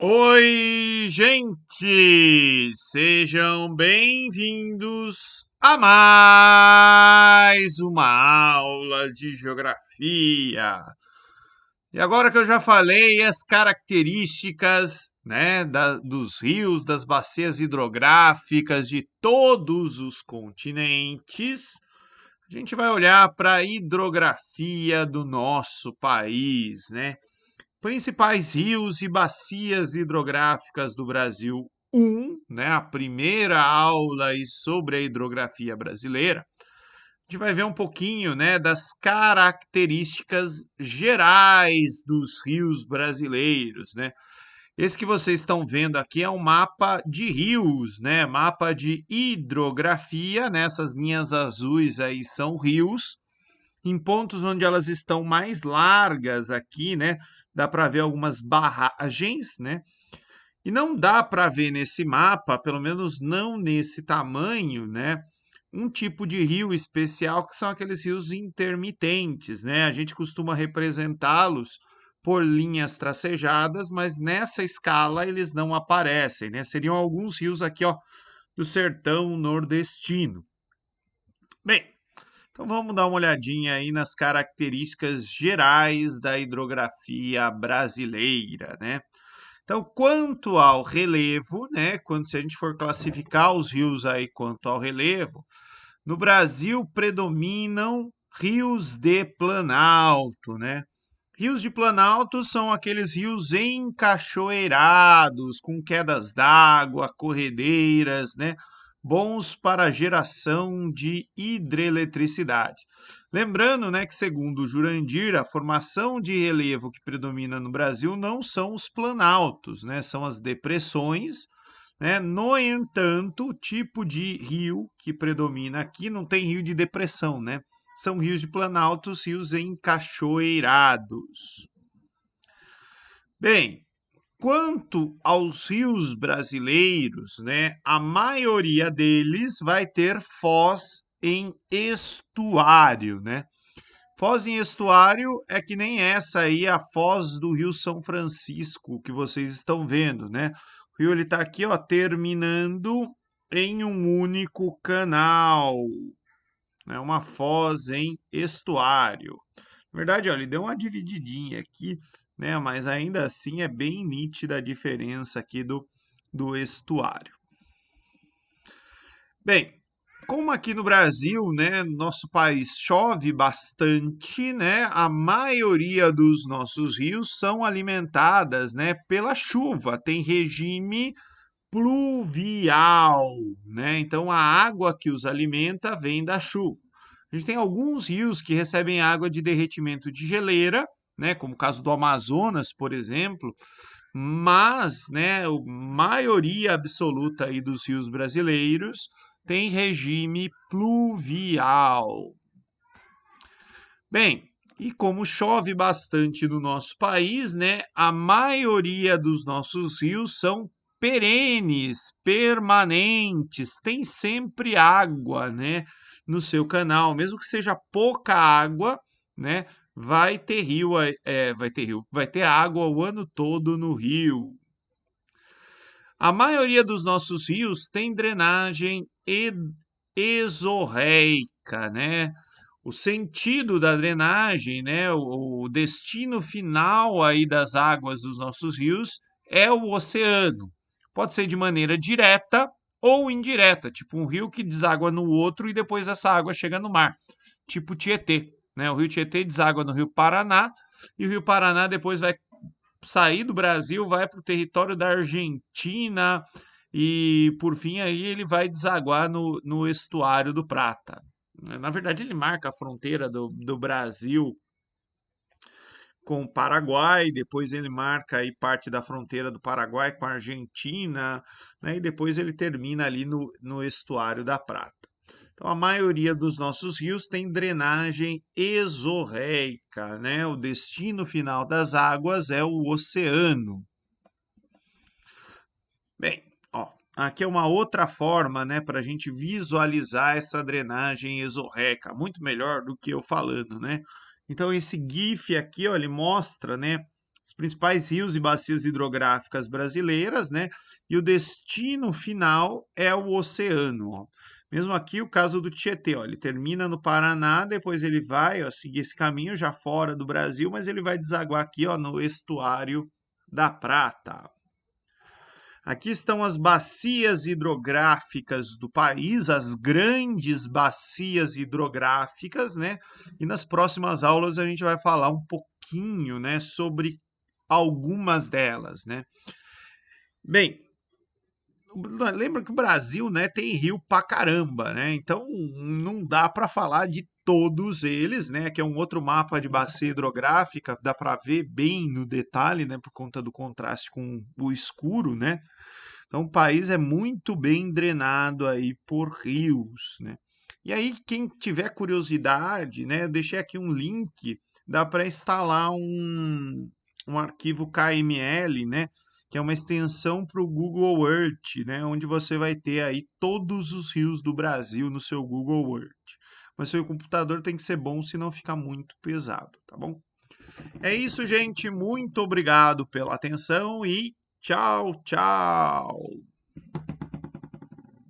Oi, gente! Sejam bem-vindos a mais uma aula de geografia. E agora que eu já falei as características, né, dos rios, das bacias hidrográficas de todos os continentes, a gente vai olhar para a hidrografia do nosso país, né? Principais rios e bacias hidrográficas do Brasil. Né, a primeira aula aí sobre a hidrografia brasileira. A gente vai ver um pouquinho, né, das características gerais dos rios brasileiros, né? Esse que vocês estão vendo aqui é um mapa de rios, né? Mapa de hidrografia, né? Essas linhas azuis aí são rios em pontos onde elas estão mais largas aqui, né? Dá para ver algumas barragens, né? E não dá para ver nesse mapa, pelo menos não nesse tamanho, né? Um tipo de rio especial que são aqueles rios intermitentes, né? A gente costuma representá-los por linhas tracejadas, mas nessa escala eles não aparecem, né? Seriam alguns rios aqui, ó, do sertão nordestino. Bem, então vamos dar uma olhadinha aí nas características gerais da hidrografia brasileira, né? Então, quanto ao relevo, né, quando se a gente for classificar os rios aí quanto ao relevo, no Brasil predominam rios de planalto, né? Rios de planalto são aqueles rios encachoeirados, com quedas d'água, corredeiras, né? Bons para a geração de hidroeletricidade. Lembrando, né, que segundo o Jurandir, a formação de relevo que predomina no Brasil não são os planaltos, né? São as depressões, né? No entanto, o tipo de rio que predomina aqui não tem rio de depressão, né? São rios de planaltos, rios encachoeirados. Bem, quanto aos rios brasileiros, né, a maioria deles vai ter foz em estuário, né? Foz em estuário é que nem essa aí, a foz do Rio São Francisco, que vocês estão vendo, né? O rio ele está aqui, ó, terminando em um único canal, né? Uma foz em estuário. Na verdade, olha, ele deu uma divididinha aqui, né? Mas ainda assim é bem nítida a diferença aqui do estuário. Bem, como aqui no Brasil, né, nosso país chove bastante, né, a maioria dos nossos rios são alimentadas, né, pela chuva, tem regime pluvial, né? Então a água que os alimenta vem da chuva. A gente tem alguns rios que recebem água de derretimento de geleira, né, como o caso do Amazonas, por exemplo, mas, né, a maioria absoluta aí dos rios brasileiros tem regime pluvial. Bem, e como chove bastante no nosso país, né, a maioria dos nossos rios são perenes, permanentes, tem sempre água, né, no seu canal, mesmo que seja pouca água, né, vai ter rio, vai ter água o ano todo no rio. A maioria dos nossos rios tem drenagem exorreica, né? O sentido da drenagem, né? O destino final aí das águas dos nossos rios é o oceano. Pode ser de maneira direta ou indireta, tipo um rio que deságua no outro e depois essa água chega no mar, tipo Tietê, né? O rio Tietê deságua no Rio Paraná e o Rio Paraná depois vai sair do Brasil, vai para o território da Argentina e, por fim, aí ele vai desaguar no estuário do Prata. Na verdade, ele marca a fronteira do Brasil com o Paraguai, depois ele marca aí parte da fronteira do Paraguai com a Argentina, né, e depois ele termina ali no estuário da Prata. Então, a maioria dos nossos rios tem drenagem exorreica, né? O destino final das águas é o oceano. Bem, ó, aqui é uma outra forma, né, para a gente visualizar essa drenagem exorreica, muito melhor do que eu falando, né? Então, esse GIF aqui, ó, ele mostra, né, Os principais rios e bacias hidrográficas brasileiras, né? E o destino final é o oceano, ó. Mesmo aqui o caso do Tietê, ó, ele termina no Paraná, depois ele vai, ó, seguir esse caminho já fora do Brasil, mas ele vai desaguar aqui, ó, no estuário da Prata. Aqui estão as bacias hidrográficas do país, as grandes bacias hidrográficas, né? E nas próximas aulas a gente vai falar um pouquinho, né, sobre algumas delas, né? Bem, lembra que o Brasil, né, tem rio pra caramba, né? Então não dá para falar de todos eles, né? Que é um outro mapa de bacia hidrográfica, dá para ver bem no detalhe, né, por conta do contraste com o escuro, né? Então o país é muito bem drenado aí por rios, né? E aí quem tiver curiosidade, né, eu deixei aqui um link, dá para instalar um arquivo KML, né, que é uma extensão para o Google Earth, né, onde você vai ter aí todos os rios do Brasil no seu Google Earth. Mas seu computador tem que ser bom, senão fica muito pesado, tá bom? É isso, gente. Muito obrigado pela atenção e tchau, tchau.